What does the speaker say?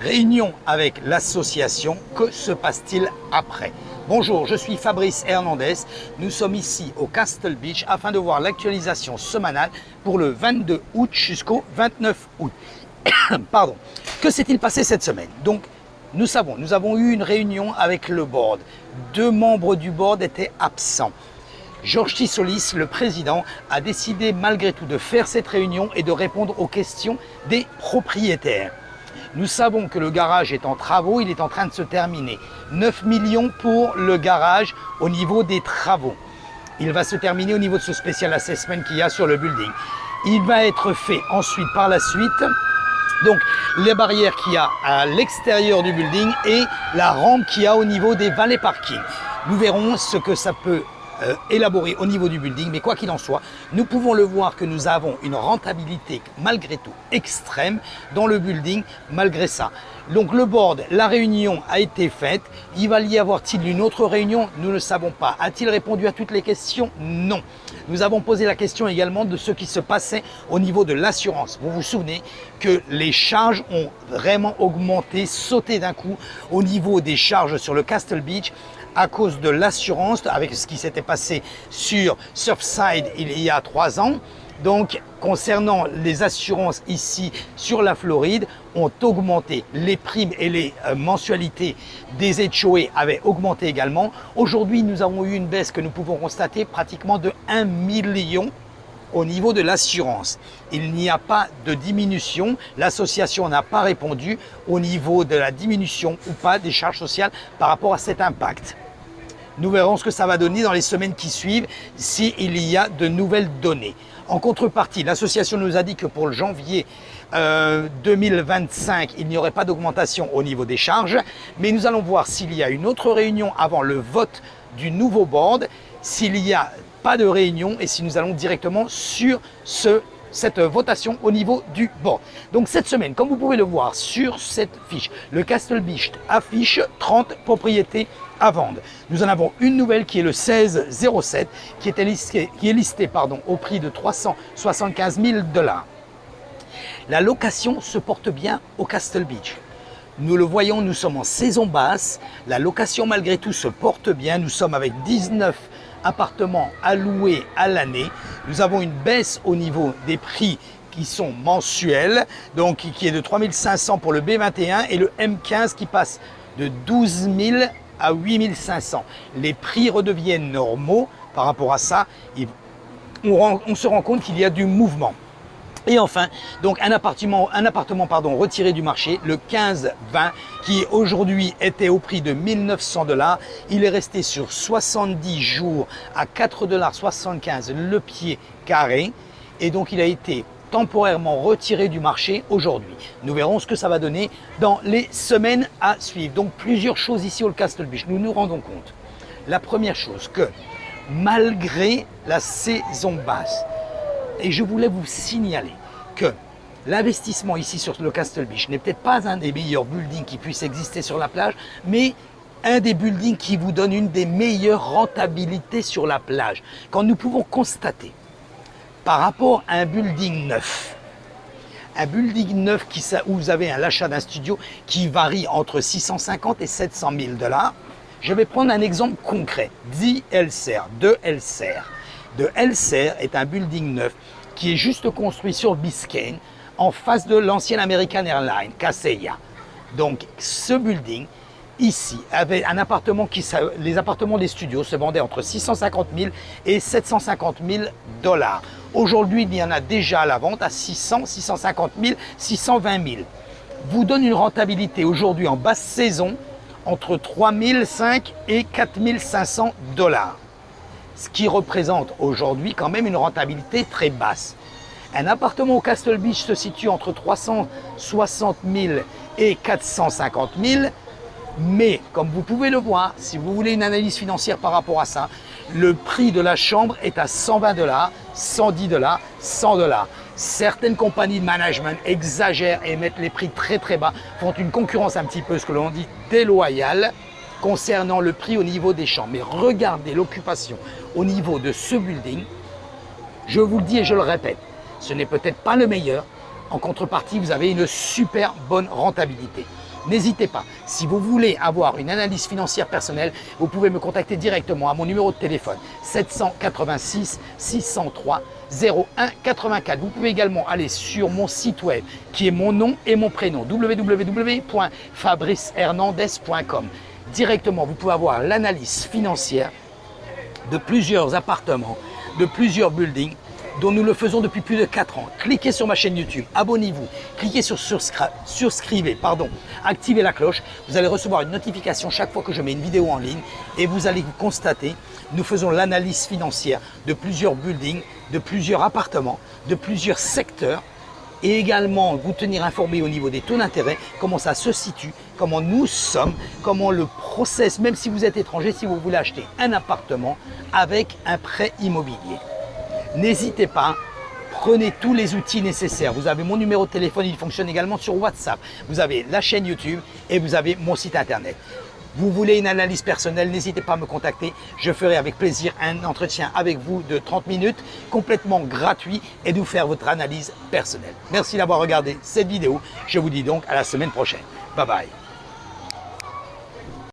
Réunion avec l'association, que se passe-t-il après? Bonjour, je suis Fabrice Hernandez. Nous sommes ici au Castle Beach afin de voir l'actualisation semanale pour le 22 août jusqu'au 29 août. Pardon. Que s'est-il passé cette semaine? Donc, nous avons eu une réunion avec le board. 2 membres du board étaient absents. Georges Tissolis, le président, a décidé malgré tout de faire cette réunion et de répondre aux questions des propriétaires. Nous savons que le garage est en travaux, il est en train de se terminer. 9 millions pour le garage au niveau des travaux. Il va se terminer au niveau de ce special assessment qu'il y a sur le building. Il va être fait ensuite, par la suite, donc les barrières qu'il y a à l'extérieur du building et la rampe qu'il y a au niveau des vallées parking. Nous verrons ce que ça peut élaboré au niveau du building, mais quoi qu'il en soit, nous pouvons le voir que nous avons une rentabilité malgré tout extrême dans le building malgré ça. Donc le board, la réunion a été faite. Il va y avoir-t-il une autre réunion? Nous ne le savons pas. A-t-il répondu à toutes les questions? Non. Nous avons posé la question également de ce qui se passait au niveau de l'assurance. Vous vous souvenez que les charges ont vraiment augmenté, sauté d'un coup au niveau des charges sur le Castle Beach à cause de l'assurance, avec ce qui s'était passé sur Surfside il y a 3 ans. Donc, concernant les assurances ici sur la Floride, ont augmenté. Les primes et les mensualités des HOA avaient augmenté également. Aujourd'hui, nous avons eu une baisse que nous pouvons constater pratiquement de 1 million au niveau de l'assurance. Il n'y a pas de diminution. L'association n'a pas répondu au niveau de la diminution ou pas des charges sociales par rapport à cet impact. Nous verrons ce que ça va donner dans les semaines qui suivent s'il y a de nouvelles données. En contrepartie, l'association nous a dit que pour le janvier 2025, il n'y aurait pas d'augmentation au niveau des charges, mais nous allons voir s'il y a une autre réunion avant le vote du nouveau board, s'il n'y a pas de réunion et si nous allons directement sur cette votation au niveau du board. Donc cette semaine, comme vous pouvez le voir sur cette fiche, le Castle Beach affiche 30 propriétés à vendre. Nous en avons une nouvelle qui est le 1607 qui est listé au prix de 375 000 $. La location se porte bien au Castle Beach. Nous le voyons, nous sommes en saison basse. La location malgré tout se porte bien. Nous sommes avec 19 appartements à louer à l'année. Nous avons une baisse au niveau des prix qui sont mensuels, donc qui est de 3 500 pour le B21 et le M15 qui passe de 12 000 à 8 500. Les prix redeviennent normaux par rapport à ça. On se rend compte qu'il y a du mouvement. Et enfin, donc un appartement retiré du marché, le 1520, qui aujourd'hui était au prix de 1 900 $. Il est resté sur 70 jours à 4,75 $ le pied carré. Et donc il a été temporairement retiré du marché aujourd'hui. Nous verrons ce que ça va donner dans les semaines à suivre. Donc plusieurs choses ici au Castle Beach. Nous nous rendons compte. La première chose que malgré la saison basse, et je voulais vous signaler que l'investissement ici sur le Castle Beach n'est peut-être pas un des meilleurs buildings qui puisse exister sur la plage, mais un des buildings qui vous donne une des meilleures rentabilités sur la plage. Quand nous pouvons constater par rapport à un building neuf où vous avez l'achat d'un studio qui varie entre 650 et 700 000 $. Je vais prendre un exemple concret, de Elser. De Elser est un building neuf qui est juste construit sur Biscayne en face de l'ancienne American Airlines, Kaseya. Donc ce building ici avait un appartement les appartements des studios se vendaient entre 650 000 et 750 000 $. Aujourd'hui, il y en a déjà à la vente à 600, 650 000, 620 000. Vous donne une rentabilité aujourd'hui en basse saison entre 3 500 et 4 500 $. Ce qui représente aujourd'hui quand même une rentabilité très basse. Un appartement au Castle Beach se situe entre 360 000 et 450 000, mais comme vous pouvez le voir, si vous voulez une analyse financière par rapport à ça, le prix de la chambre est à 120 $, 110 $, 100 $. Certaines compagnies de management exagèrent et mettent les prix très très bas, font une concurrence un petit peu, ce que l'on dit, déloyale, concernant le prix au niveau des chambres. Mais regardez l'occupation au niveau de ce building. Je vous le dis et je le répète, ce n'est peut-être pas le meilleur. En contrepartie, vous avez une super bonne rentabilité. N'hésitez pas, si vous voulez avoir une analyse financière personnelle, vous pouvez me contacter directement à mon numéro de téléphone 786 603 0184. Vous pouvez également aller sur mon site web qui est mon nom et mon prénom www.fabricehernandez.com. Directement, vous pouvez avoir l'analyse financière de plusieurs appartements, de plusieurs buildings dont nous le faisons depuis plus de 4 ans. Cliquez sur ma chaîne YouTube, abonnez-vous, cliquez sur subscrivez, activez la cloche. Vous allez recevoir une notification chaque fois que je mets une vidéo en ligne et vous allez constater, nous faisons l'analyse financière de plusieurs buildings, de plusieurs appartements, de plusieurs secteurs et également vous tenir informé au niveau des taux d'intérêt, comment ça se situe, comment nous sommes, comment le process, même si vous êtes étranger, si vous voulez acheter un appartement avec un prêt immobilier. N'hésitez pas, prenez tous les outils nécessaires. Vous avez mon numéro de téléphone, il fonctionne également sur WhatsApp. Vous avez la chaîne YouTube et vous avez mon site internet. Vous voulez une analyse personnelle, n'hésitez pas à me contacter. Je ferai avec plaisir un entretien avec vous de 30 minutes, complètement gratuit et de vous faire votre analyse personnelle. Merci d'avoir regardé cette vidéo. Je vous dis donc à la semaine prochaine. Bye bye.